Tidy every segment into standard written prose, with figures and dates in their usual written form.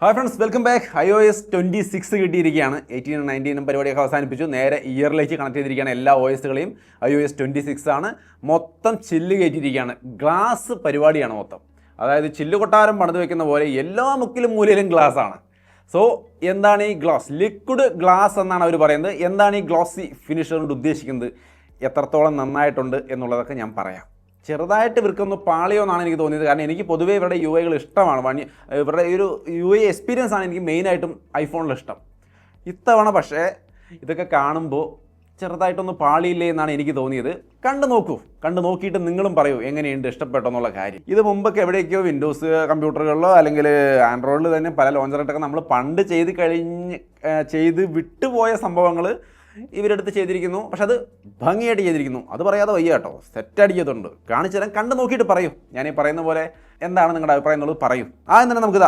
Hi friends, welcome back. iOS 26 കിട്ടിയിരിക്കുകയാണ്. 18 19 പരിപാടിയൊക്കെ അവസാനിപ്പിച്ചു. നേരെ ഇയറിലേക്ക് കണക്ട് ചെയ്തിരിക്കുകയാണ്. എല്ലാ OSകളെയും iOS 26 ആണ്. മൊത്തം ചില്ല് കയറ്റിയിരിക്കുകയാണ്. ഗ്ലാസ് പരിപാടിയാണ് മൊത്തം. അതായത് ചില്ല് കൊട്ടാരം പണിത് വെക്കുന്ന പോലെ എല്ലാ മുക്കിലും മൂലയിലും ഗ്ലാസ് ആണ്. സോ എന്താണ് ഈ ഗ്ലാസ്? ലിക്വിഡ് ഗ്ലാസ് എന്നാണ് അവർ പറയുന്നത്. എന്താണ് ഈ ഗ്ലോസി ഫിനിഷ് കൊണ്ട് ഉദ്ദേശിക്കുന്നത്, എത്രത്തോളം നന്നായിട്ടുണ്ട് എന്നുള്ളതൊക്കെ ഞാൻ പറയാം. ചെറുതായിട്ട് ഇവർക്കൊന്ന് പാളിയോ എന്നാണ് എനിക്ക് തോന്നിയത്. കാരണം എനിക്ക് പൊതുവേ ഇവരുടെ UI ഇഷ്ടമാണ്. ഇവരുടെ ഈ ഒരു UI എക്സ്പീരിയൻസ് ആണ് എനിക്ക് മെയിനായിട്ടും ഐഫോണിൽ ഇഷ്ടം. ഇത്തവണ പക്ഷേ ഇതൊക്കെ കാണുമ്പോൾ ചെറുതായിട്ടൊന്ന് പാളിയില്ലേ എന്നാണ് എനിക്ക് തോന്നിയത്. കണ്ടു നോക്കിയിട്ട് നിങ്ങളും പറയൂ എങ്ങനെയുണ്ട്, ഇഷ്ടപ്പെട്ടോ എന്നുള്ള കാര്യം. ഇത് മുമ്പൊക്കെ എവിടെയൊക്കെയോ വിൻഡോസ് കമ്പ്യൂട്ടറുകളിലോ അല്ലെങ്കിൽ ആൻഡ്രോയിഡിൽ തന്നെ പല ലോഞ്ചറായിട്ടൊക്കെ നമ്മൾ പണ്ട് ചെയ്ത് വിട്ടുപോയ സംഭവങ്ങൾ ഇവരെടുത്ത് ചെയ്തിരിക്കുന്നു. പക്ഷെ അത് ഭംഗിയായിട്ട് ചെയ്തിരിക്കുന്നു. അത് പറയാതെ വയ്യ കേട്ടോ, സെറ്റടിക്കത്തുണ്ട്. കാണിച്ചു തരാൻ, കണ്ടു നോക്കിയിട്ട് പറയൂ. ഞാൻ ഈ പറയുന്ന പോലെ എന്താണ് നിങ്ങളുടെ അഭിപ്രായം എന്നുള്ളത് പറയൂ. ആദ്യം തന്നെ നമുക്ക്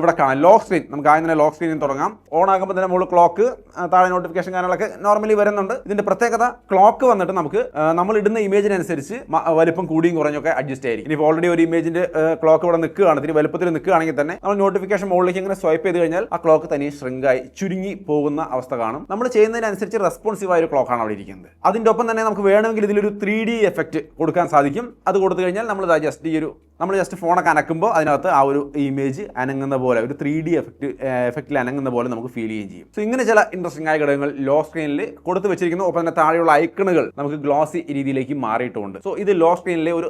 ഇവിടെ കാണാം ലോക്ക് സ്ക്രീൻ. നമുക്ക് ആദ്യം തന്നെ ലോക്ക് സ്ക്രീനിൽ തുടങ്ങാം. ഓൺ ആകുമ്പോൾ തന്നെ മുകളിൽ ക്ലോക്ക്, താഴെ നോട്ടിഫിക്കേഷൻ കാര്യങ്ങളൊക്കെ നോർമലി വരുന്നുണ്ട്. ഇതിന്റെ പ്രത്യേകത ക്ലോക്ക് വന്നിട്ട് നമുക്ക് നമ്മൾ ഇടുന്ന ഇമേജിനനുസരിച്ച് വലിപ്പം കൂടിയും കുറഞ്ഞൊക്കെ അഡ്ജസ്റ്റ് ആയിരിക്കും. ഇനി ഓൾറെഡി ഒരു ഇമേജിന്റെ ക്ലോക്ക് ഇവിടെ നിൽക്കുകയാണ്, ഇത്തിരി വലുപ്പത്തിൽ നിൽക്കുകയാണെങ്കിൽ തന്നെ നമ്മൾ നോട്ടിഫിക്കേഷൻ മുകളിലേക്ക് ഇങ്ങനെ സ്വൈപ്പ് ചെയ്ത് കഴിഞ്ഞാൽ ആ ക്ലോക്ക് തനിയെ ശൃംഗായി ചുരുങ്ങി പോകുന്ന അവസ്ഥ കാണും. നമ്മൾ ചെയ്യുന്നതിനനുസരിച്ച് റെസ്പോൺസീവ് ആയ ഒരു ക്ലോക്കാണ് അവിടെ ഇരിക്കുന്നത്. അതിന്റെ ഒപ്പം തന്നെ നമുക്ക് വേണമെങ്കിൽ ഇതിലൊരു 3D എഫക്റ്റ് കൊടുക്കാൻ സാധിക്കും. അത് കൊടുത്തു കഴിഞ്ഞാൽ നമ്മൾ ജസ്റ്റ് ഫോണൊക്കെ അനക്കുമ്പോൾ അതിനകത്ത് ആ ഒരു ഇമേജ് അനങ്ങുന്ന പോലെ, ഒരു 3D എഫക്റ്റിൽ അനങ്ങുന്ന പോലെ നമുക്ക് ഫീൽ ചെയ്യുകയും ചെയ്യും. സോ ഇങ്ങനെ ചില ഇൻട്രസ്റ്റിംഗ് ആയ ഘടകങ്ങൾ ലോക്ക് സ്ക്രീനിൽ കൊടുത്തു വെച്ചിരിക്കുന്നു. ഒപ്പം തന്നെ താഴെയുള്ള ഐക്കണുകൾ നമുക്ക് ഗ്ലോസി രീതിയിലേക്ക് മാറിയിട്ടുണ്ട്. സോ ഇത് ലോക്ക് സ്ക്രീനിലെ ഒരു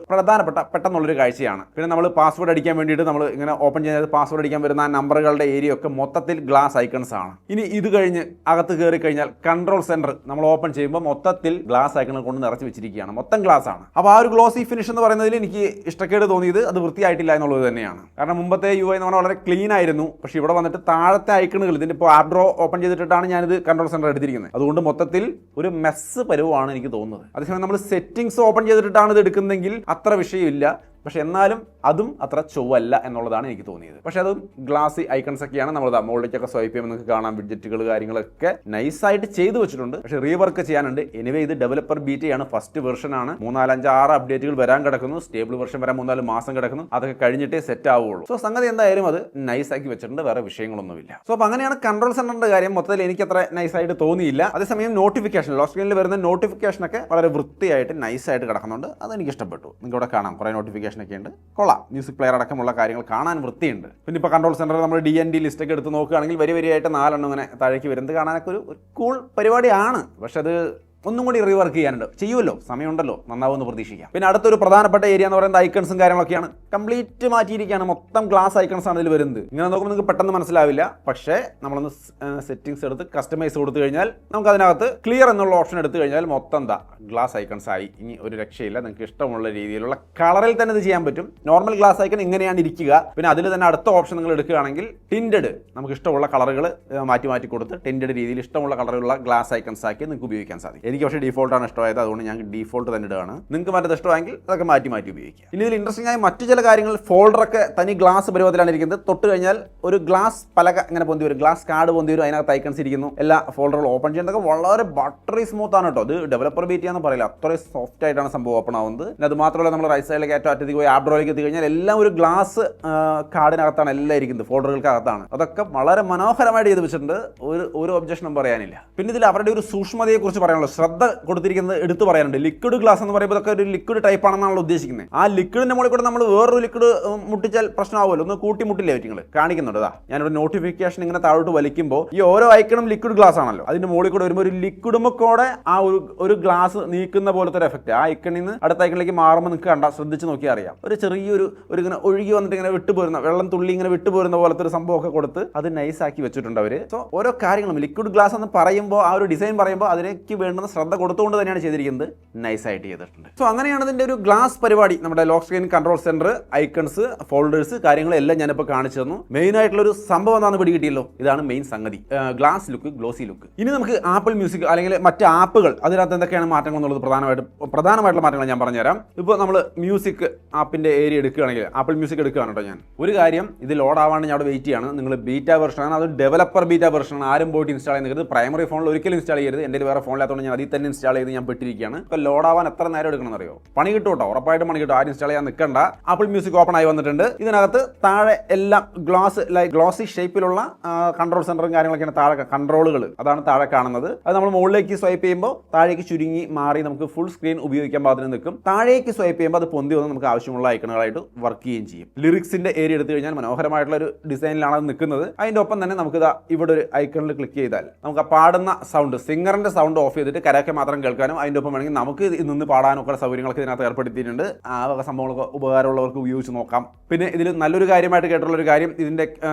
പെട്ടെന്നുള്ളൊരു കാഴ്ചയാണ്. പിന്നെ നമ്മൾ പാസ്വേഡ് അടിക്കാൻ വേണ്ടിയിട്ട് നമ്മൾ ഇങ്ങനെ ഓപ്പൺ ചെയ്യുന്നത് പാസ്വേഡ് അടിക്കാൻ വരുന്ന നമ്പറുകളുടെ ഏരിയ ഒക്കെ മൊത്തത്തിൽ ഗ്ലാസ് ഐക്കൺസ് ആണ്. ഇനി ഇത് കഴിഞ്ഞ് അകത്ത് കയറി കഴിഞ്ഞാൽ കൺട്രോൾ സെന്റർ നമ്മൾ ഓപ്പൺ ചെയ്യുമ്പോൾ മൊത്തത്തിൽ ഗ്ലാസ് ഐക്കണുകൾ കൊണ്ട് നിറച്ച് വെച്ചിരിക്കുകയാണ്. മൊത്തം ഗ്ലാസ് ആണ്. അപ്പോൾ ആ ഒരു ഗ്ലോസി ഫിനിഷ് എന്ന് പറയുന്നതിൽ എനിക്ക് ഇഷ്ടക്കേട് തോന്നിയത് അത് വൃത്തിയായിട്ടില്ല എന്നുള്ളത് തന്നെയാണ്. കാരണം മുമ്പത്തെ UI എന്ന് പറഞ്ഞാൽ വളരെ ക്ലീൻ ആയിരുന്നു. പക്ഷേ ഇവിടെ വന്നിട്ട് താഴത്തെ ഐക്കണുകൾ, ഇതിന്റെ ഇപ്പോൾ ആപ്പ് ഡ്രോ ഓപ്പൺ ചെയ്തിട്ടാണ് ഞാനിത് കൺട്രോൾ സെന്റർ എടുത്തിരിക്കുന്നത്. അതുകൊണ്ട് മൊത്തത്തിൽ ഒരു മെസ്സ് പരുവമാണ് എനിക്ക് തോന്നുന്നത്. അതേസമയം നമ്മൾ സെറ്റിംഗ്സ് ഓപ്പൺ ചെയ്തിട്ടാണ് ഇത് എടുക്കുന്നതെങ്കിൽ അത്ര വിഷയമില്ല. പക്ഷെ എന്നാലും അതും അത്ര ചൊവ്വല്ല എന്നുള്ളതാണ് എനിക്ക് തോന്നിയത്. പക്ഷെ അത് ഗ്ലാസി ഐക്കൺസ് ഒക്കെയാണ്. നമ്മൾ മുകളിലേക്കൊക്കെ സ്വൈപ്പ് ചെയ്യുമ്പോൾ നിങ്ങൾക്ക് കാണാം വിഡ്ജറ്റുകൾ കാര്യങ്ങളൊക്കെ നൈസായിട്ട് ചെയ്തു വെച്ചിട്ടുണ്ട്. പക്ഷെ റീവർക്ക് ചെയ്യാനുണ്ട്. എനിവേ ഇത് ഡെവലപ്പർ ബീറ്റയാണ്, ഫസ്റ്റ് വെർഷൻ ആണ്. 3, 4, 5, 6 അപ്ഡേറ്റുകൾ വരാൻ കിടക്കുന്നു. സ്റ്റേബിൾ വെർഷൻ വരാൻ 3-4 മാസം കിടക്കുന്നു. അതൊക്കെ കഴിഞ്ഞിട്ടേ സെറ്റ് ആവുള്ളൂ. സോ സംഗതി എന്തായാലും അത് നൈസാക്കി വെച്ചിട്ടുണ്ട്, വേറെ വിഷയങ്ങളൊന്നുമില്ല. സോ അപ്പോൾ അങ്ങനെയാണ് കൺട്രോൾ സെന്ററിന്റെ കാര്യം. മൊത്തത്തിൽ എനിക്ക് അത്ര നൈസായിട്ട് തോന്നിയില്ല. അതേസമയം നോട്ടിഫിക്കേഷൻ, ലോക്ക് സ്ക്രീനിൽ വരുന്ന നോട്ടിഫിക്കേഷനൊക്കെ വളരെ വൃത്തിയായിട്ട് നൈസായിട്ട് കിടക്കുന്നുണ്ട്. അതെനിക്ക് ഇഷ്ടപ്പെട്ടു. നിങ്ങൾക്ക് ഇവിടെ കാണാം കുറേ നോട്ടിഫിക്കേഷൻ ഒക്കെ ഉണ്ട്. കൊള്ളാം. മ്യൂസിക് പ്ലെയർ അടക്കമുള്ള കാര്യങ്ങൾ കാണാൻ വൃത്തിയുണ്ട്. പിന്നെ ഇപ്പോൾ കൺട്രോൾ സെന്റർ നമ്മൾ DND ലിസ്റ്റ് ഒക്കെ എടുത്ത് നോക്കുകയാണെങ്കിൽ വരിയായിട്ട് 4 എണ്ണം ഇങ്ങനെ താഴേക്ക് വരുന്നത് കാണാനൊക്കെ ഒരു കൂൾ പരിപാടിയാണ്. പക്ഷെ അത് ഒന്നും കൂടി റീവർക്ക് ചെയ്യാനുണ്ട്. ചെയ്യുമല്ലോ, സമയമുണ്ടല്ലോ, നന്നാവുമെന്ന് പ്രതീക്ഷിക്കാം. പിന്നെ അടുത്തൊരു പ്രധാനപ്പെട്ട ഏരിയ എന്ന് പറയുന്നത് ഐക്കൺസും കാര്യങ്ങളൊക്കെയാണ്. കംപ്ലീറ്റ് മാറ്റിയിരിക്കുകയാണ്. മൊത്തം ഗ്ലാസ് ഐക്കൺസ് ആണ് ഇതിൽ വരുന്നത്. ഇങ്ങനെ നോക്കുമ്പോൾ നിങ്ങൾക്ക് പെട്ടെന്ന് മനസ്സിലാവില്ല. പക്ഷേ നമ്മളൊന്ന് സെറ്റിംഗ്സ് എടുത്ത് കസ്റ്റമൈസ് കൊടുത്തു കഴിഞ്ഞാൽ നമുക്ക് അതിനകത്ത് ക്ലിയർ എന്നുള്ള ഓപ്ഷൻ എടുത്തു കഴിഞ്ഞാൽ മൊത്തം ഗ്ലാസ് ഐക്കൺസ് ആയി. ഇനി ഒരു രക്ഷയില്ല. നിങ്ങൾക്ക് ഇഷ്ടമുള്ള രീതിയിലുള്ള കളറിൽ തന്നെ ഇത് ചെയ്യാൻ പറ്റും. നോർമൽ ഗ്ലാസ് ഐക്കൺ ഇങ്ങനെയാണ് ഇരിക്കുക. പിന്നെ അതിൽ തന്നെ അടുത്ത ഓപ്ഷൻ നിങ്ങൾ എടുക്കുകയാണെങ്കിൽ ടിൻറ്റഡ്, നമുക്ക് ഇഷ്ടമുള്ള കളറുകൾ മാറ്റി കൊടുത്ത് ടിൻറ്റഡ് രീതിയിൽ ഇഷ്ടമുള്ള കളറുള്ള ഗ്ലാസ് ഐക്കൺസ് ആക്കി നിങ്ങൾക്ക് ഉപയോഗിക്കാൻ സാധിക്കും. എനിക്ക് പക്ഷേ ഡീഫോൾട്ടാണ് ഇഷ്ടമായത്. അതുകൊണ്ട് ഞാൻ ഡീഫോൾട്ട് തന്നെ ഇടുകയാണ്. നിങ്ങൾക്ക് മറ്റേത് ഇഷ്ടമായെങ്കിൽ അതൊക്കെ മാറ്റി ഉപയോഗിക്കുക. ഇനി ഇതിൽ ഇൻട്രസ്റ്റിംഗ് ആയ മറ്റു ചില കാര്യങ്ങൾ, ഫോൾഡറൊക്കെ തനി ഗ്ലാസ് പരുവത്തിലാണ് ഇരിക്കുന്നത്. തൊട്ട് കഴിഞ്ഞാൽ ഒരു ഗ്ലാസ് പലക ഇങ്ങനെ പൊന്തി വരും, ഗ്ലാസ് കാർഡ് പൊന്തി വരും. അതിനകത്ത് ഐക്കൺസ് ഇരിക്കുന്നു. എല്ലാ ഫോൾഡറുകൾ ഓപ്പൺ ചെയ്യുന്നതൊക്കെ വളരെ ബട്ടറി സ്മൂത്ത് ആണ് കേട്ടോ. അത് ഡെവലപ്പർ ബീറ്റിയാന്ന് പറയില്ല, അത്രയും സോഫ്റ്റ് ആയിട്ടാണ് സംഭവം ഓപ്പൺ ആവുന്നത്. അത് മാത്രമല്ല നമ്മൾ റൈറ്റ് സൈഡിലേക്ക് ഏറ്റവും അറ്റത്തേക്ക് പോയി ആപ്പ് ഡ്രോയിലേക്ക് എത്തി കഴിഞ്ഞാൽ എല്ലാം ഒരു ഗ്ലാസ് കാർഡിനകത്താണ് എല്ലാം ഇരിക്കുന്നത്, ഫോൾഡറുകൾക്കകത്താണ്. അതൊക്കെ വളരെ മനോഹരമായിട്ട് ചെയ്ത് വെച്ചിട്ടുണ്ട്. ഒരു ഒബ്ജക്ഷനും പറയാനില്ല. പിന്നെ ഇതിൽ അവരുടെ ഒരു സൂക്ഷ്മതയെ കുറിച്ച് പറയാനുള്ളത്, ശ്രദ്ധ കൊടുത്തിരിക്കുന്നത് എടുത്തു പറയാനുണ്ട്. ലിക്വിഡ് ഗ്ലാസ് എന്ന് പറയുമ്പോൾ ഇതൊക്കെ ഒരു ലിക്വിഡ് ടൈപ്പ് ആണെന്നാണ് ഉദ്ദേശിക്കുന്നത്. ആ ലിക്വിഡിന്റെ മുകളിൽ കൂടെ നമ്മൾ വേറൊരു ലിക്വിഡ് മുട്ടിച്ചാൽ പ്രശ്നമാവുമല്ലോ. ഒന്ന് കൂട്ടിമുട്ടില്ലേ നിങ്ങൾ കാണിക്കുന്നുണ്ട്. ഞാനിവിടെ നോട്ടിഫിക്കേഷൻ ഇങ്ങനെ താഴോട്ട് വലിക്കുമ്പോൾ ഈ ഓരോ ഐക്കണും ലിക്വിഡ് ഗ്ലാസ് ആണല്ലോ. അതിന്റെ മുകളിൽ കൂടെ വരുമ്പോൾ ഒരു ലിക്വിഡുമൊക്കെ ആ ഒരു ഗ്ലാസ് നീക്കുന്ന പോലത്തെ ഒരു എഫക്റ്റ് ആ ഐക്കണിൽ നിന്ന് അടുത്ത ഐക്കണിലേക്ക് മാറുമ്പോൾ നിങ്ങൾക്ക് ശ്രദ്ധിച്ച് നോക്കിയാൽ അറിയാം. ഒരു ചെറിയൊരു ഇങ്ങനെ ഒഴുകി വന്നിട്ട് ഇങ്ങനെ വിട്ടുപോരുന്ന വെള്ളം തുള്ളി ഇങ്ങനെ വിട്ടുപോരുന്ന പോലത്തെ ഒരു സംഭവമൊക്കെ കൊടുത്ത് അത് നൈസാക്കി വെച്ചിട്ടുണ്ട് അവർ. സോ ഓരോ കാര്യങ്ങളും ലിക്വിഡ് ഗ്ലാസ് എന്ന് പറയുമ്പോൾ ആ ഒരു ഡിസൈൻ പറയുമ്പോൾ അതിലേക്ക് വേണ്ടുന്ന ശ്രദ്ധ കൊടുത്തുകൊണ്ട് തന്നെയാണ് ചെയ്തിരിക്കുന്നത്. നൈസായിട്ട് ചെയ്തിട്ടുണ്ട്. സോ അങ്ങനെയാണ് ഇതിന്റെ ഒരു ഗ്ലാസ് പരിപാടി. നമ്മുടെ lock screen, control centre, icons, folders കാര്യങ്ങളെല്ലാം ഞാനിപ്പോൾ കാണിച്ചു തന്നു. മെയിൻ ആയിട്ടുള്ള ഒരു സംഭവം എന്താണെന്ന് പിടികിട്ടിയല്ലോ. ഇതാണ് മെയിൻ സംഗതി, ഗ്ലാസ് ലുക്ക്, ഗ്ലോസി ലുക്ക്. ഇനി നമുക്ക് ആപ്പിൾ മ്യൂസിക് അല്ലെങ്കിൽ മറ്റ് ആപ്പുകൾ, അതിനകത്ത് എന്തൊക്കെയാണ് മാറ്റങ്ങൾ എന്നുള്ളത് പ്രധാനമായിട്ടുള്ള മാറ്റങ്ങൾ ഞാൻ പറഞ്ഞുതരാം. ഇപ്പോൾ നമ്മൾ മ്യൂസിക് ആപ്പിന്റെ ഏരിയ എടുക്കുകയാണെങ്കിൽ, ആപ്പിൾ മ്യൂസിക് എടുക്കുകയാണ് കേട്ടോ ഞാൻ. ഒരു കാര്യം, ഇത് ലോഡ് ആവാണ്ട് ഞാൻ അവിടെ വെയിറ്റ് ചെയ്യാണ്. നിങ്ങൾ ബീറ്റ വെർഷനാണ്, അത് ഡെവലപ്പർ ബീറ്റ വെർഷനാണ്. ആരും പോയിട്ട് ഇൻസ്റ്റാൾ ചെയ്യുന്നത് പ്രൈമറി ഫോണിൽ ഒരിക്കലും ഇൻസ്റ്റാൾ ചെയ്യരുത്. എൻ്റെ വേറെ ഫോണിലാത്തതുകൊണ്ട് ഞാൻ അതിൽ തന്നെ ഇൻസ്റ്റാൾ ചെയ്ത് ഞാൻ പെട്ടിരിക്കുകയാണ്. ഇപ്പോൾ ലോഡാവാൻ എത്ര നേരം എടുക്കണമെന്ന് അറിയോ? പണി കിട്ടും കേട്ടോ, ഉറപ്പായിട്ട് പണി കിട്ടും. ആരും ഇൻസ്റ്റാൾ ചെയ്യാൻ നിൽക്കണ്ട. ആപ്പിൾ മ്യൂസിക് ഓപ്പൺ ആയി വന്നിട്ടുണ്ട്. ഇതിനകത്ത് താഴെ എല്ലാം ഗ്ലോസി ഷേപ്പിലുള്ള കൺട്രോൾ സെന്ററും കാര്യങ്ങളൊക്കെയാണ് താഴെ കൺട്രോളുകൾ, അതാണ് താഴെ കാണുന്നത്. അത് നമ്മൾ മുകളിലേക്ക് സ്വൈപ്പ് ചെയ്യുമ്പോൾ താഴേക്ക് ചുരുങ്ങി മാറി നമുക്ക് ഫുൾ സ്ക്രീൻ ഉപയോഗിക്കാൻ പാകത്തിന് നിൽക്കും. താഴേക്ക് സ്വൈപ്പ് ചെയ്യുമ്പോൾ അത് പൊന്തി വന്ന് നമുക്ക് ആവശ്യമുള്ള ഐക്കണുകളായിട്ട് വർക്ക് ചെയ്യുകയും ചെയ്യും. ലിറിക്സിന്റെ ഏരിയ എടുത്തു കഴിഞ്ഞാൽ മനോഹരമായിട്ടുള്ള ഒരു ഡിസൈനിലാണ് അത് നിൽക്കുന്നത്. അതിന്റെ ഒപ്പം തന്നെ നമുക്ക് ഇവിടെ ഒരു ഐക്കണിൽ ക്ലിക്ക് ചെയ്താൽ നമുക്ക് പാടുന്ന സൗണ്ട്, സിംഗറിന്റെ സൗണ്ട് ഓഫ് ചെയ്തിട്ട് കരാക്കെ മാത്രം കേൾക്കാനും അതിന്റെ ഒപ്പം വേണമെങ്കിൽ നമുക്ക് നിന്ന് പാടാനും ഒക്കെ സൗകര്യങ്ങളൊക്കെ ഇതിനകത്ത് ഏർപ്പെടുത്തിയിട്ടുണ്ട്. ആ വക സംഭവങ്ങളൊക്കെ ഉപകാരമുള്ളവർക്ക് ഉപയോഗിച്ച് നോക്കാം. പിന്നെ ഇതിൽ നല്ലൊരു കാര്യമായിട്ട് കേട്ടുള്ള ഒരു കാര്യം, ഇതിന്റെ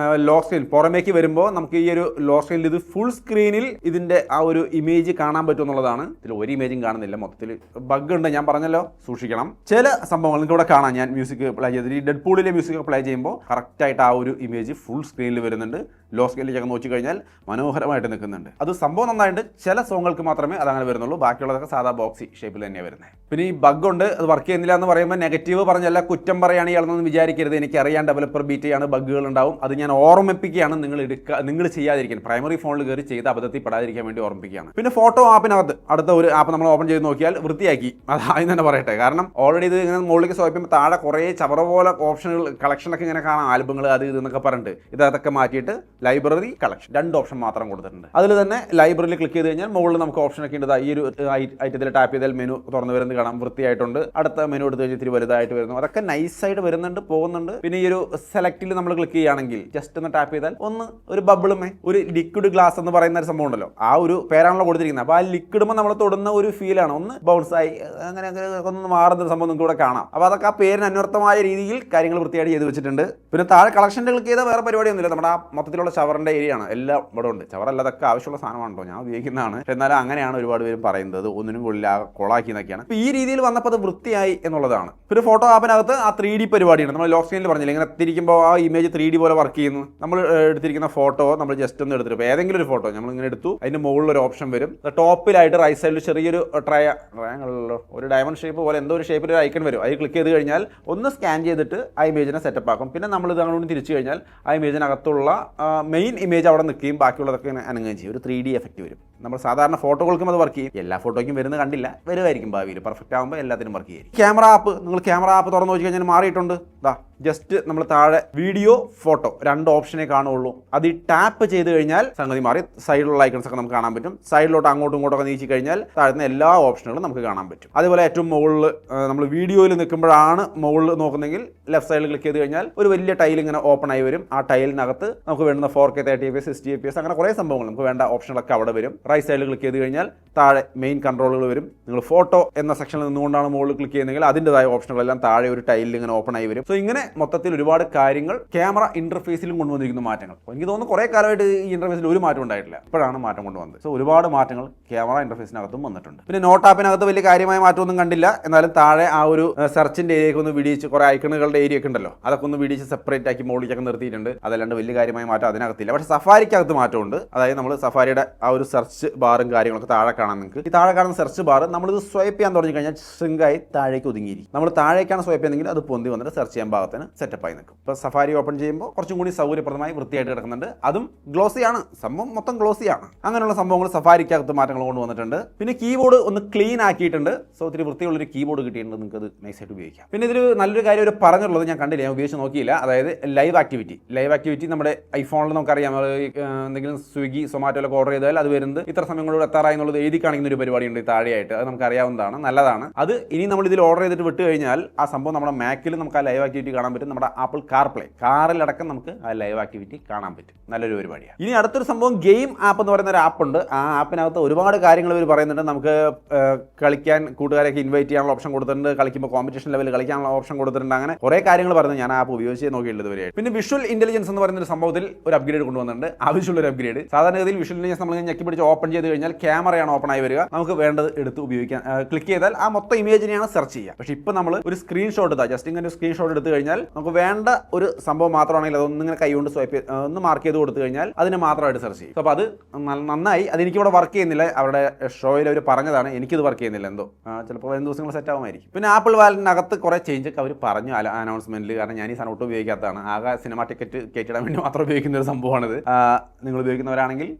ലോക്ക് സ്ക്രീൻ പുറമേക്ക് വരുമ്പോൾ നമുക്ക് ഈ ഒരു ലോക്ക് സ്ക്രീനിൽ ഇത് ഫുൾ സ്ക്രീനിൽ ഇതിന്റെ ആ ഒരു ഇമേജ് കാണാൻ പറ്റും എന്നുള്ളതാണ്. ഇതിൽ ഒരു ഇമേജും കാണുന്നില്ല, മൊത്തത്തിൽ ബഗ് ഉണ്ട്. ഞാൻ പറഞ്ഞല്ലോ, സൂക്ഷിക്കണം. ചില സംഭവങ്ങൾ നിങ്ങൾക്ക് ഇവിടെ കാണാം. ഞാൻ മ്യൂസിക് പ്ലേ ചെയ്തിട്ട് ഈ ഡെഡ് പൂളിലെ മ്യൂസിക് പ്ലേ ചെയ്യുമ്പോൾ കറക്റ്റായിട്ട് ആ ഒരു ഇമേജ് ഫുൾ സ്ക്രീനിൽ വരുന്നുണ്ട്. ലോ സ്കെയിലേക്ക് നോക്കി കഴിഞ്ഞാൽ മനോഹരമായിട്ട് നിൽക്കുന്നുണ്ട്. അത് സംഭവം നന്നായിട്ട് ചില സോങ്ങുകൾക്ക് മാത്രമേ അതങ്ങനെ വരുന്നുള്ളൂ. ബാക്കിയുള്ളതൊക്കെ സാധാ ബോക്സി ഷേപ്പിൽ തന്നെയാണ് വരുന്നത്. പിന്നെ ഈ ബഗ് ഉണ്ട്, അത് വർക്ക് ചെയ്യുന്നില്ല എന്ന് പറയുമ്പോൾ നെഗറ്റീവ് പറഞ്ഞല്ല, കുറ്റം പറയുകയാണ് ഇയാളെന്നൊന്നും വിചാരിക്കരുത്. എനിക്കറിയാൻ ഡെവലപ്പർ ബീറ്റ് ചെയ്യാണ്, ബഗ്ഗുകൾ ഉണ്ടാവും. അത് ഞാൻ ഓർമ്മിപ്പിക്കുകയാണ്, നിങ്ങൾ ചെയ്യാതിരിക്കാൻ, പ്രൈമറി ഫോണിൽ കയറി ചെയ്ത് അബദ്ധത്തിൽ പെടാതിരിക്കാൻ വേണ്ടി ഓർമ്മിപ്പിക്കുകയാണ്. പിന്നെ ഫോട്ടോ ആപ്പിനകത്ത് അടുത്ത ഒരു ആപ്പ് നമ്മൾ ഓപ്പൺ ചെയ്ത് നോക്കിയാൽ വൃത്തിയാക്കി, അതായത് തന്നെ പറയട്ടെ. കാരണം ഓൾറെഡി ഇത് ഇങ്ങനെ മുകളിലേക്ക് സ്വൈപ്പ് ചെയ്യുമ്പോൾ താഴെ കുറേ ചവറ പോലെ ഓപ്ഷനുകൾ, കളക്ഷനൊക്കെ ഇങ്ങനെ കാണാം, ആൽബങ്ങൾ അത് ഇതെന്നൊക്കെ പറഞ്ഞിട്ട് ഇതൊക്കെ മാറ്റിയിട്ട് ലൈബ്രറി കളക്ഷൻ 2 ഓപ്ഷൻ മാത്രം കൊടുത്തിട്ടുണ്ട്. അതിൽ തന്നെ ലൈബ്രറിയിൽ ക്ലിക്ക് ചെയ്ത് കഴിഞ്ഞാൽ മുകളിൽ നമുക്ക് ഓപ്ഷൻ ഒക്കെ ഉണ്ട്. ഈ ഒരു ഐറ്റത്തിൽ ടാപ്പ് ചെയ്താൽ മെനു തുറന്നു വരുന്നത് കാണാം, വൃത്തിയായിട്ടുണ്ട്. അടുത്ത മെനു എടുത്ത് കഴിഞ്ഞാൽ ഇത്തിരി വലുതായിട്ട് വരുന്നു, അതൊക്കെ നൈസായിട്ട് വരുന്നുണ്ട്, പോകുന്നുണ്ട്. പിന്നെ ഈ ഒരു സെലക്റ്റിൽ നമ്മൾ ക്ലിക്ക് ചെയ്യുകയാണെങ്കിൽ ജസ്റ്റ് ഒന്ന് ടാപ്പ് ചെയ്താൽ ഒരു ബബിളുമേ, ഒരു ലിക്വിഡ് ഗ്ലാസ് എന്ന് പറയുന്ന ഒരു സംഭവം ഉണ്ടല്ലോ, ആ ഒരു പേരാണല്ലോ കൊടുത്തിരിക്കുന്നത്. അപ്പോൾ ആ ലിക്വിഡുമ്പോൾ നമ്മൾ തൊടുന്ന ഒരു ഫീലാണ്, ഒന്ന് ബൗൺസ് ആയി അങ്ങനെ ഒന്ന് മാറുന്ന ഒരു സംഭവം നിങ്ങൾക്ക് ഇവിടെ കാണാം. അപ്പോൾ അതൊക്കെ ആ പേരിന് അന്വർത്ഥമായ രീതിയിൽ കാര്യങ്ങൾ വൃത്തിയായിട്ട് ചെയ്ത് വെച്ചിട്ടുണ്ട്. പിന്നെ താഴെ കളക്ഷൻ്റെ ക്ലിക്ക് ചെയ്താൽ വേറെ പരിപാടിയൊന്നുമില്ല, നമ്മുടെ ആ മൊത്തത്തിലുള്ള ഷവറിൻ്റെ ഏരിയ ആണ്, എല്ലാം ഇവിടെ ഉണ്ട്. ഷവറല്ലാതൊക്കെ ആവശ്യമുള്ള സാധനമാണല്ലോ, ഞാൻ ഉപയോഗിക്കുന്നതാണ്. പക്ഷേ എന്നാലും അങ്ങനെയാണ് ഒരുപാട് പേരും പറയുന്നത്, ഒന്നിനും കൊള്ളില്ല, കൊളാക്കി എന്നൊക്കെയാണ്. അപ്പോൾ ഈ രീതിയിൽ വന്നപ്പോൾ അത് വൃത്തിയായി എന്നുള്ളതാണ്. പിന്നെ ഫോട്ടോ ആപ്പിനകത്ത് ആ 3D പരിപാടിയാണ്. നമ്മൾ ലോക്ക് സ്ക്രീനിൽ പറഞ്ഞില്ല, ഇങ്ങനെ തിരിക്കുമ്പോൾ ആ ഇമേജ് 3D പോലെ വർക്ക് ചെയ്യുന്നു. നമ്മൾ എടുത്തിരിക്കുന്ന ഫോട്ടോ നമ്മൾ ജസ്റ്റ് ഒന്ന് എടുത്തിട്ട് ഏതെങ്കിലും ഒരു ഫോട്ടോ നമ്മൾ ഇങ്ങനെ എടുത്തു, അതിൻ്റെ മുകളിൽ ഒരു ഓപ്ഷൻ വരും. ടോപ്പിലായിട്ട് റൈറ്റ് സൈഡിൽ ചെറിയൊരു ട്രയാങ്കിളോ ഒരു ഡയമണ്ട് ഷേപ്പ് പോലെ എന്തോ ഒരു ഷേപ്പിൽ ഒരു ഐക്കൺ വരും. അതിൽ ക്ലിക്ക് ചെയ്ത് കഴിഞ്ഞാൽ ഒന്ന് സ്കാൻ ചെയ്തിട്ട് ആ ഇമേജിനെ സെറ്റപ്പ് ആക്കും. പിന്നെ നമ്മൾ ഇത് അങ്ങോട്ട് തിരിച്ചു കഴിഞ്ഞാൽ ആ ഇമേജിനകത്തുള്ള മെയിൻ ഇമേജ് അവിടെ നിൽക്കുകയും ബാക്കിയുള്ളതൊക്കെ അനങ്ങുകയും ചെയ്യും. ഒരു 3D എഫക്റ്റ് വരും. നമ്മൾ സാധാരണ ഫോട്ടോകൾക്കും അത് വർക്ക് ചെയ്യും. എല്ലാ ഫോട്ടോയ്ക്കും വരുന്നത് കണ്ടില്ല, വരുമായിരിക്കും ഭാവിയിൽ. പെർഫെക്റ്റ് ആകുമ്പോൾ എല്ലാത്തിനും വർക്ക് ചെയ്യും. ക്യാമറ ആപ്പ്, നിങ്ങൾ ക്യാമറ ആപ്പ് തുറന്നു നോക്കി കഴിഞ്ഞാൽ മാറിയിട്ടുണ്ട്. ജസ്റ്റ് നമ്മൾ താഴെ വീഡിയോ, ഫോട്ടോ 2 ഓപ്ഷനേ കാണുള്ളൂ. അത് ഈ ടാപ്പ് ചെയ്ത് കഴിഞ്ഞാൽ സംഗതി മാറി. സൈഡിലുള്ള ഐക്കൺസ് ഒക്കെ നമുക്ക് കാണാൻ പറ്റും. സൈഡിലോട്ട് അങ്ങോട്ടും ഇങ്ങോട്ടൊക്കെ നീക്കി കഴിഞ്ഞാൽ താഴ്ന്ന എല്ലാ ഓപ്ഷനുകളും നമുക്ക് കാണാൻ പറ്റും. അതുപോലെ ഏറ്റവും മുകളിൽ നമ്മൾ വീഡിയോയിൽ നിൽക്കുമ്പോഴാണ് മുകളിൽ നോക്കുന്നെങ്കിൽ ലെഫ്റ്റ് സൈഡിൽ ക്ലിക്ക് ചെയ്ത് കഴിഞ്ഞാൽ ഒരു വലിയ ടൈൽ ഇങ്ങനെ ഓപ്പൺ ആയി വരും. ആ ടൈലിനകത്ത് നമുക്ക് വേണ്ടുന്ന 4K 30fps 60fps അങ്ങനെ കുറേ സംഭവങ്ങൾ നമുക്ക് വേണ്ട ഓപ്ഷനുകളൊക്കെ അവിടെ വരും. റൈറ്റ് സൈഡിൽ ക്ലിക്ക് ചെയ്ത് കഴിഞ്ഞാൽ താഴെ മെയിൻ കൺട്രോളുകൾ വരും. നിങ്ങൾ ഫോട്ടോ എന്ന സെക്ഷനിൽ നിന്നുകൊണ്ടാണ് മുകളിൽ ക്ലിക്ക് ചെയ്യുന്നതെങ്കിൽ അതിൻ്റെതായ ഓപ്ഷനുകളെല്ലാം താഴെ ഒരു ടൈലിൽ ഇങ്ങനെ ഓപ്പൺ ആയി വരും. സോ ഇങ്ങനെ മൊത്തത്തിൽ ഒരുപാട് കാര്യങ്ങൾ ക്യാമറ ഇന്റർഫേസിലും കൊണ്ടുവന്നിരിക്കുന്ന മാറ്റങ്ങൾ. എനിക്ക് തോന്നുന്നു കുറേ കാലമായിട്ട് ഈ ഇന്റർഫേസിൽ ഒരു മാറ്റം ഉണ്ടായിട്ടില്ല, ഇപ്പോഴാണ് മാറ്റം കൊണ്ടുവന്നത്. സോ ഒരുപാട് മാറ്റങ്ങൾ ക്യാമറ ഇന്റർഫേസിനകത്തും വന്നിട്ടുണ്ട്. പിന്നെ നോട്ട് ആപ്പിനകത്ത് വലിയ കാര്യമായ മാറ്റമൊന്നും കണ്ടില്ല. എന്നാലും താഴെ ആ ഒരു സെർച്ചിന്റെ ഏരിയയൊക്കെ ഒന്ന് വിടിയിച്ച് കുറേ ഐക്കണുകളുടെ ഏരിയ ഒക്കെ ഉണ്ടല്ലോ, അതൊക്കെ ഒന്ന് വിടിയിച്ച് സെപ്പറേറ്റ് ആക്കി മുകളിലേക്കൊക്കെ നിർത്തിയിട്ടുണ്ട്. അതല്ലാണ്ട് വലിയ കാര്യമായ മാറ്റം അതിനകത്തില്ല. പക്ഷേ സഫാരിക്കകത്ത് മാറ്റമുണ്ട്. അതായത് നമ്മൾ സഫാരിയുടെ ആ ഒരു സെർച്ച് ബാറും കാര്യങ്ങളൊക്കെ താഴെ കാണാം. നിങ്ങൾക്ക് ഈ താഴെ കാണുന്ന സെർച്ച് ബാർ നമ്മളിത് സ്വൈപ്പ് ചെയ്യാൻ തുടങ്ങി കഴിഞ്ഞാൽ ശൃംഗായി താഴേക്ക് ഒതുങ്ങിയിരിക്കും. നമ്മൾ താഴേക്കാണ് സ്വൈപ്പ് ചെയ്യുന്നതെങ്കിൽ അത് പൊന്തി വന്നിട്ട് സെർച്ച് ചെയ്യാൻ ഭാഗത്തിന് സെറ്റപ്പായി നിൽക്കും. ഇപ്പോൾ സഫാരി ഓപ്പൺ ചെയ്യുമ്പോൾ കുറച്ചും കൂടി സൗകര്യപ്രദമായി വൃത്തിയായിട്ട് കിടക്കുന്നുണ്ട്. അതും ഗ്ലോസിയാണ്, സംഭവം മൊത്തം ഗ്ലോസിയാണ്. അങ്ങനെയുള്ള സംഭവങ്ങൾ സഫാരിക്കകത്ത് മാറ്റങ്ങൾ കൊണ്ടുവന്നിട്ടുണ്ട്. പിന്നെ കീബോർഡ് ഒന്ന് ക്ലീൻ ആക്കിയിട്ടുണ്ട്. സോ ഒത്തിരി വൃത്തിയുള്ളൊരു കീബോർഡ് കിട്ടിയിട്ടുണ്ട്, നിങ്ങൾക്ക് അത് നൈസായിട്ട് ഉപയോഗിക്കാം. പിന്നെ ഇതിൽ നല്ലൊരു കാര്യം ഒരു പറഞ്ഞുള്ളത് ഞാൻ കണ്ടില്ല, ഞാൻ ഉപയോഗിച്ച് നോക്കിയില്ല. അതായത് ലൈവ് ആക്ടിവിറ്റി നമ്മുടെ ഐഫോണിൽ നമുക്കറിയാം, എന്തെങ്കിലും സ്വിഗ്ഗി സൊമാറ്റോയിലൊക്കെ ഓർഡർ ചെയ്താൽ അത് വരുന്നത് ഇത്ര സമയം കൊണ്ട് എത്താറായി എന്നുള്ളത് എഴുതി കാണിക്കുന്ന ഒരു പരിപാടിയുണ്ട് താഴെയായിട്ട്. അത് നമുക്ക് അറിയാവുന്നതാണ്, നല്ലതാണ്. അത് ഇനി നമ്മൾ ഇതിൽ ഓർഡർ ചെയ്തിട്ട് വിട്ട് കഴിഞ്ഞാൽ ആ സംഭവം നമ്മുടെ മാക്കിൽ നമുക്ക് ആ ലൈവ് ആക്ടിവിറ്റി കാണാൻ പറ്റും. നമ്മുടെ ആപ്പിൾ കാർപ്ലേ കാറിലടക്കം നമുക്ക് ആ ലൈവ് ആക്ടിവിറ്റി കാണാൻ പറ്റും. നല്ലൊരു പരിപാടിയാണ്. ഇനി അടുത്തൊരു സംഭവം ഗെയിം ആപ്പ് എന്ന് പറയുന്ന ഒരു ആപ്പ് ഉണ്ട്. ആ ആപ്പിനകത്ത് ഒരുപാട് കാര്യങ്ങൾ ഇവർ പറയുന്നുണ്ട്. നമുക്ക് കളിക്കാൻ കൂട്ടുകാരെയൊക്കെ ഇൻവൈറ്റ് ചെയ്യാനുള്ള ഓപ്ഷൻ കൊടുത്തിട്ടുണ്ട്, കളിക്കുമ്പോൾ കോമ്പറ്റീഷൻ ലെവലിൽ കളിക്കാനുള്ള ഓപ്ഷൻ കൊടുത്തിട്ടുണ്ട്. അങ്ങനെ കുറേ കാര്യങ്ങൾ പറയുന്നത് ഞാൻ ആപ്പ് ഉപയോഗിച്ച് നോക്കിയിട്ടുണ്ട് ഇതുവരെ. പിന്നെ വിഷ്വൽ ഇന്റലിജൻസ് എന്ന് പറയുന്ന ഒരു സംഭവത്തിൽ ഒരു അപ്ഗ്രേഡ് കൊണ്ടുവന്നിട്ടുണ്ട്, ആവശ്യമുള്ള ഒരു അപ്ഗ്രേഡ്. സാധാരണഗതിയിൽ വിഷ്വൽ ഇന്റലിജൻസ് നമ്മൾ ഞെക്കി പിടിച്ച് ഓപ്പൺ ചെയ്ത് കഴിഞ്ഞാൽ ക്യാമറയാണ് ഓപ്പൺ ആയി വരിക. നമുക്ക് വേണ്ടത് എടുത്ത് ഉപയോഗിക്കാൻ ക്ലിക്ക് ചെയ്താൽ ആ മൊത്തം ഇമേജിനെയാണ് സെർച്ച് ചെയ്യുക. പക്ഷേ ഇപ്പോൾ നമ്മൾ ഒരു സ്ക്രീൻഷോട്ട് ജസ്റ്റ് ഇങ്ങനെ ഒരു സ്ക്രീൻഷോട്ട് എടുത്തു കഴിഞ്ഞാൽ നമുക്ക് വേണ്ട ഒരു സംഭവം മാത്രമാണെങ്കിൽ അതൊന്നിങ്ങനെ കൈകൊണ്ട് സ്വൈപ്പ് ഒന്ന് മാർക്ക് ചെയ്ത് കൊടുത്തു കഴിഞ്ഞാൽ അതിന് മാത്രമായിട്ട് സെർച്ച് ചെയ്യും. അപ്പോൾ അത് നന്നായി. അതെനിക്ക് ഇവിടെ വർക്ക് ചെയ്യുന്നില്ല, അവരുടെ ഷോയിൽ അവർ പറഞ്ഞതാണ്, എനിക്കിത് വർക്ക് ചെയ്യുന്നില്ല. എന്തോ ചിലപ്പോൾ വരും ദിവസങ്ങൾ സെറ്റ് ആവുമായിരിക്കും. പിന്നെ ആപ്പിൾ വാലറ്റിനകത്ത് കുറേ ചേഞ്ചൊക്കെ അവർ പറഞ്ഞു അനൗൺസ്മെന്റിൽ. കാരണം ഞാൻ ഈ സാധനം ഒട്ടും ഉപയോഗിക്കാത്തതാണ്, ആകെ സിനിമ ടിക്കറ്റ് കയറ്റിടാൻ വേണ്ടി മാത്രം ഉപയോഗിക്കുന്ന ഒരു സംഭവമാണിത്. നിങ്ങൾ ഉപയോഗിക്കുന്നവരാണെങ്കിൽ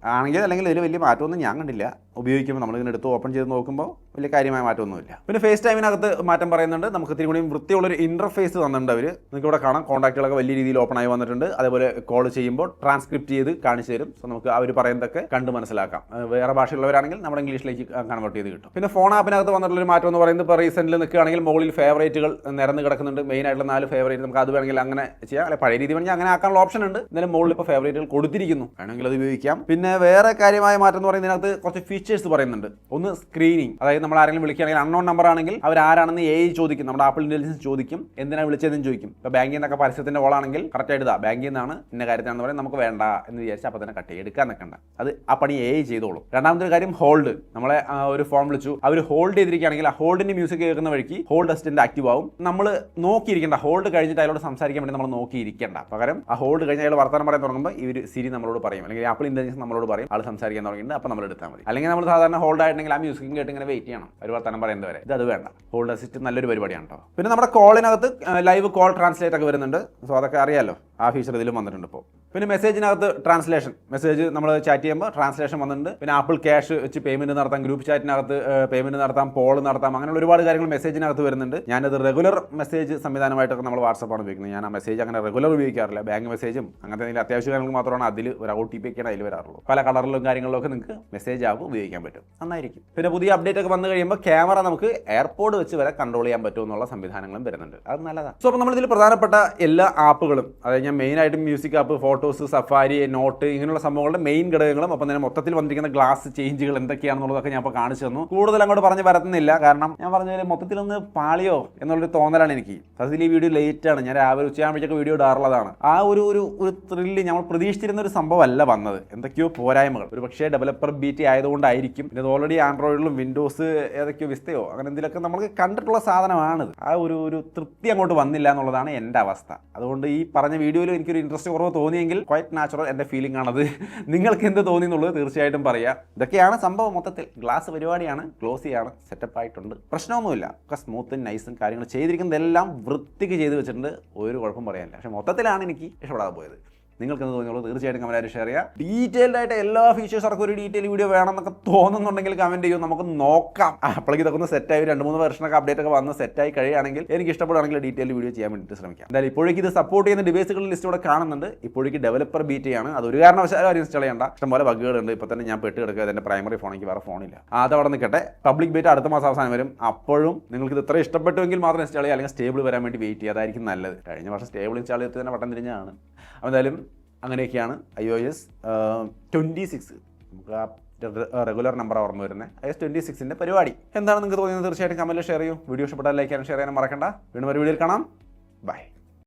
അല്ലെങ്കിൽ ഇതിൽ വലിയ മാറ്റമൊന്നും ഞാൻ കണ്ടില്ല. ഉപയോഗിക്കുമ്പോൾ നമ്മളിങ്ങനെ എടുത്ത് ഓപ്പൺ ചെയ്ത് നോക്കുമ്പോൾ വലിയ കാര്യമായ മാറ്റമൊന്നുമില്ല. പിന്നെ ഫേസ് ടൈമിനകത്ത് മാറ്റം പറയുന്നുണ്ട്. നമുക്ക് ഇത്തിരി കൂടി വൃത്തിയുള്ളൊരു ഇൻ്റർഫേസ് തന്നിട്ടുണ്ട് അവർ. നിങ്ങൾക്ക് ഇവിടെ കാണാം കോൺടാക്റ്റുകളൊക്കെ വലിയ രീതിയിൽ ഓപ്പൺ ആയി വന്നിട്ടുണ്ട്. അതേപോലെ കോൾ ചെയ്യുമ്പോൾ ട്രാൻസ്ക്രിപ്റ്റ് ചെയ്ത് കാണിച്ചു തരും. സോ നമുക്ക് അവർ പറയുന്നതൊക്കെ കണ്ട് മനസ്സിലാക്കാം. വേറെ ഭാഷയുള്ളവരാണെങ്കിൽ നമ്മുടെ ഇംഗ്ലീഷിലേക്ക് കൺവേർട്ട് ചെയ്ത് കിട്ടും. പിന്നെ ഫോൺ ആപ്പിനകത്ത് വന്നിട്ടുള്ളൊരു മാറ്റം എന്ന് പറയുന്നത് ഇപ്പോൾ റീസെൻ്റിൽ നിൽക്കുകയാണെങ്കിൽ മുകളിൽ ഫേവറേറ്റുകൾ നിരന്ന് കിടക്കുന്നുണ്ട്. മെയിൻ ആയിട്ടുള്ള 4 ഫേവറേറ്റ് നമുക്ക് അത് വേണമെങ്കിൽ അങ്ങനെ ചെയ്യാം. അല്ലെ പഴയ രീതി വേണമെങ്കിൽ അങ്ങനെ ആക്കാനുള്ള ഓപ്ഷൻ ഉണ്ട്. എന്നാലും മുകളിൽ ഇപ്പോൾ ഫേവറേറ്റുകൾ കൊടുത്തിരിക്കുന്നു, വേണമെങ്കിൽ അത് ഉപയോഗിക്കാം. പിന്നെ വേറെ കാര്യമായ മാറ്റം എന്ന് പറയുന്നതിനകത്ത് കുറച്ച് ഫീച്ചേഴ്സ് പറയുന്നുണ്ട്. ഒന്ന് സ്ക്രീനിങ്, അതായത് നമ്മൾ ആരെങ്കിലും വിളിക്കുകയാണെങ്കിൽ അൺനോൺ നമ്പർ ആണെങ്കിൽ അവർ ആരാണെന്ന് AI ചോദിക്കും, നമ്മുടെ ആപ്പിൾ ഇന്റലിജൻസ് ചോദിക്കും, എന്തിനാണ് വിളിച്ചതെന്ന് ചോദിക്കും. ഇപ്പോൾ ബാങ്കിൽ നിന്നൊക്കെ പരസ്യത്തിന്റെ കോളാണെങ്കിൽ കറക്റ്റ് ആയിട്ട് ബാങ്കിൽ നിന്നാണ് ഇന്ന കാര്യത്തിനാണെന്ന് പറയും, നമുക്ക് വേണ്ട എന്ന് വിചാരിച്ച് അപ്പോൾ തന്നെ കട്ട് ചെയ്ത് എടുക്കാൻ നിൽക്കണ്ട, അത് ആ പണി AI ചെയ്തോളും. രണ്ടാമത്തെ കാര്യം ഹോൾഡ്. നമ്മളെ ഒരു ഫോൺ വിളിച്ചു, അവർ ഹോൾഡ് ചെയ്തിരിക്കുകയാണെങ്കിൽ ആ ഹോൾഡിന്റെ മ്യൂസിക് കേൾക്കുന്ന വഴിക്ക് ഹോൾഡ് അസിസ്റ്റന്റ് ആക്റ്റീവ് ആവും. നമ്മൾ നോക്കിയിരിക്കേണ്ട, ഹോൾഡ് കഴിഞ്ഞിട്ട് അയാളോട് സംസാരിക്കാൻ വേണ്ടി നമ്മൾ നോക്കിയിരിക്കേണ്ട, പകരം ആ ഹോൾഡ് കഴിഞ്ഞ് അയാൾ വർത്തമാനം പറയാൻ തുടങ്ങുമ്പോൾ ഇവർ സിരി നമ്മളോട് പറയും, അല്ലെങ്കിൽ ആപ്പിൾ ഇന്റലിജൻസ് നമ്മളോട് പറയും ആൾ സംസാരിക്കാൻ തുടങ്ങിയിട്ട്, അപ്പോൾ നമ്മൾ എടുത്താൽ മതി. അല്ലെങ്കിൽ നമ്മൾ സാധാരണ ഹോൾഡ് ആയിട്ടുണ്ടെങ്കിൽ ആ മ്യൂസിക്കും കേട്ട് ഇങ്ങനെ വെയിറ്റ് ചെയ്യണം ഒരു വർത്തമാനം പറയുന്നത് വരെ. ഇത് വേണ്ട, ഹോൾഡ് അസിസ്റ്റ് നല്ലൊരു പരിപാടിയാണ് കേട്ടോ. പിന്നെ നമ്മുടെ കോളിനകത്ത് ലൈവ് കോൾ ട്രാൻസ്ലേറ്റ് ഒക്കെ വരുന്നുണ്ട്. സോ അതൊക്കെ അറിയാലോ, ആ ഫീച്ചർ ഇതിലും വന്നിട്ടുണ്ട് ഇപ്പോൾ. പിന്നെ മെസ്സേജിനകത്ത് ട്രാൻസ്ലേഷൻ, മെസ്സേജ് നമ്മൾ ചാറ്റ് ചെയ്യുമ്പോൾ ട്രാൻസ്ലേഷൻ വന്നിട്ടുണ്ട്. പിന്നെ ആപ്പിൾ ക്യാഷ് വെച്ച് പേയ്മെന്റ് നടത്താം, ഗ്രൂപ്പ് ചാറ്റിനകത്ത് പേയ്മെന്റ് നടത്താം, പോൾ നടത്താം, അങ്ങനെയുള്ള ഒരുപാട് കാര്യങ്ങൾ മെസ്സേജിനകത്ത് വരുന്നുണ്ട്. ഞാനത് റെഗുലർ മെസ്സേജ് സംവിധാനമായിട്ടൊക്കെ നമ്മൾ വാട്സാപ്പാണ് ഉപയോഗിക്കുന്നത്. ഞാൻ ആ മെസ്സേജ് അങ്ങനെ റെഗുലർ ഉപയോഗിക്കാറില്ല. ബാങ്ക് മെസ്സേജും അങ്ങനത്തെ എന്തെങ്കിലും അത്യാവശ്യ കാര്യങ്ങൾക്ക് മാത്രമാണ് അതിൽ ഒരു OTP ഒക്കെയാണ് അതിൽ വരാറുള്ളൂ. പല കളറിലും കാര്യങ്ങളിലൊക്കെ നിങ്ങൾക്ക് മെസ്സേജ് ആപ്പ് ഉപയോഗിക്കാൻ പറ്റും, നന്നായിരിക്കും. പിന്നെ പുതിയ അപ്ഡേറ്റ് ഒക്കെ വന്നു കഴിയുമ്പോൾ ക്യാമറ നമുക്ക് എയർപോർട്ട് വെച്ച് വരെ കൺട്രോൾ ചെയ്യാൻ പറ്റും എന്നുള്ള സംവിധാനങ്ങളും വരുന്നുണ്ട്, അത് നല്ലതാണ്. സോ അപ്പോൾ നമ്മളിതിൽ പ്രധാനപ്പെട്ട എല്ലാ ആപ്പുകളും, അതായത് ഞാൻ മെയിനായിട്ട് music app, photos, Safari, note, ഇങ്ങനെയുള്ള സംഭവങ്ങളുടെ മെയിൻ ഘടകങ്ങളും ഒപ്പം തന്നെ മൊത്തത്തിൽ വന്നിരിക്കുന്ന ഗ്ലാസ് ചേഞ്ചുകൾ എന്തൊക്കെയാണെന്നുള്ളതൊക്കെ ഞാൻ ഇപ്പോൾ കാണിച്ചു തന്നു. കൂടുതൽ അങ്ങോട്ട് പറഞ്ഞ് വരുന്നില്ല, കാരണം ഞാൻ പറഞ്ഞ മൊത്തത്തിലൊന്ന് പാളിയോ എന്നുള്ളൊരു തോന്നലാണ് എനിക്ക്. സത്യത്തിൽ ഈ വീഡിയോ ലേറ്റ് ആണ്, ഞാൻ രാവിലെ ഉച്ചയാകുമ്പോഴേക്കൊക്കെ വീഡിയോ ഇടാറുള്ളതാണ്. ആ ഒരു ത്രില്ല് നമ്മൾ പ്രതീക്ഷിച്ചിരുന്ന ഒരു സംഭവമല്ല വന്നത്, എന്തൊക്കെയോ പോരായ്മകൾ. ഒരു പക്ഷേ ഡെവലപ്പർ ബീറ്റ് ആയതുകൊണ്ടായിരിക്കും. ഇത് ഓൾറെഡി ആൻഡ്രോയിഡിലും വിൻഡോസ് ഏതൊക്കെയോ വിസ്തയോ അങ്ങനെ എന്തെങ്കിലുമൊക്കെ നമുക്ക് കണ്ടിട്ടുള്ള സാധനമാണിത്. ആ ഒരു തൃപ്തി അങ്ങോട്ട് വന്നില്ല എന്നുള്ളതാണ് എൻ്റെ അവസ്ഥ. അതുകൊണ്ട് ഈ പറഞ്ഞ വീഡിയോയിൽ എനിക്കൊരു ഇൻട്രസ്റ്റ് കുറവ് തോന്നിയെങ്കിൽ ക്വൈറ്റ് നാച്ചുറൽ എൻ്റെ ഫീലിംഗ് ആണത്. നിങ്ങൾക്ക് എന്ത് തോന്നി എന്നുള്ളത് തീർച്ചയായിട്ടും പറയുക. ഇതൊക്കെയാണ് സംഭവം. മൊത്തത്തിൽ ഗ്ലാസ് പരിപാടിയാണ്, ഗ്ലോസിയാണ്, സെറ്റപ്പ് ആയിട്ടുണ്ട്, പ്രശ്നമൊന്നുമില്ല. ഒക്കെ സ്മൂത്തും നൈസും കാര്യങ്ങൾ ചെയ്തിരിക്കുന്നതെല്ലാം വൃത്തിക്ക് ചെയ്ത് വെച്ചിട്ടുണ്ട്, ഒരു കുഴപ്പം പറയാനില്ല. പക്ഷേ മൊത്തത്തിലാണ് എനിക്ക് ഇഷ്ടപ്പെടാതെ പോയത്. നിങ്ങൾക്ക് എന്ത് തോന്നിയുള്ളൂ തീർച്ചയായിട്ടും കമൻറ്റായിട്ട് ഷെയർ ചെയ്യുക. ഡീറ്റെയിൽഡ് ആയിട്ട് എല്ലാ ഫീച്ചേഴ്സ് അടക്കം ഒരു ഡീറ്റെയിൽ വീഡിയോ വേണമെന്നൊക്കെ തോന്നുന്നുണ്ടെങ്കിൽ കമൻറ്റ് ചെയ്യും, നമുക്ക് നോക്കാം. അപ്പോഴേക്ക് ഇതൊക്കെ ഒന്ന് സെറ്റായി 2-3 വെർഷനൊക്കെ അപ്ഡേറ്റ് ഒക്കെ വന്ന് സെറ്റായി കഴിയുകയാണെങ്കിൽ എനിക്ക് ഇഷ്ടപ്പെടുകയാണെങ്കിൽ ഡീറ്റെയിൽ വീഡിയോ ചെയ്യാൻ വേണ്ടിയിട്ട് ശ്രമിക്കാം. എന്തായാലും ഇപ്പോഴേക്ക് ഇത് സപ്പോർട്ട് ചെയ്യുന്ന ഡിവൈസുകളുടെ ലിസ്റ്റ് ഇവിടെ കാണുന്നുണ്ട്. ഇപ്പോഴേക്ക് ഡെവലപ്പർ ബീറ്റ് ചെയ്യാണ്, അത് ഒരു കാരണവശാലും അത് ഇൻസ്റ്റാൾ ചെയ്യേണ്ട. ഇഷ്ടംപോലെ ബഗ്ഗുകളുണ്ട്. ഇപ്പോൾ തന്നെ ഞാൻ പെട്ട് കിടക്കുക, എൻ്റെ പ്രൈമറി ഫോണിലേക്ക് വേറെ ഫോണില്ല. അതവിടെ നിൽക്കട്ടെ. പബ്ലിക് ബീറ്റ് അടുത്ത മാസം അവസാനം വരും. അപ്പോഴും നിങ്ങൾക്ക് ഇത് ഇത്ര ഇഷ്ടപ്പെട്ടുവെങ്കിൽ മാത്രം ഇൻസ്റ്റാൾ ചെയ്യുക, അല്ലെങ്കിൽ സ്റ്റേബിൾ വരാൻ വേണ്ടി വെയിറ്റ് ചെയ്യുക, അതായിരിക്കും നല്ലത്. കഴിഞ്ഞ വർഷം സ്റ്റേബിൾ ഇൻസ്റ്റാൾ ചെയ്തിട്ട് തന്നെ വട്ടം തിരിഞ്ഞാണ്. എന്തായാലും അങ്ങനെയൊക്കെയാണ് iOS 26. നമുക്ക് ആ റെഗുലർ നമ്പർ ഓർമ്മ വരുന്നത് iOS 26ൻ്റെ പരിപാടി. എന്താണ് നിങ്ങൾക്ക് തോന്നിയത് തീർച്ചയായിട്ടും കമൻറ്റിൽ ഷെയർ ചെയ്യൂ. വീഡിയോ ഇഷ്ടപ്പെട്ടാൽ ലൈക്ക് ചെയ്യാനും ഷെയർ ചെയ്യാനും മറക്കണ്ട. വീണ്ടും ഒരു വീഡിയോയിൽ കാണാം. ബൈ.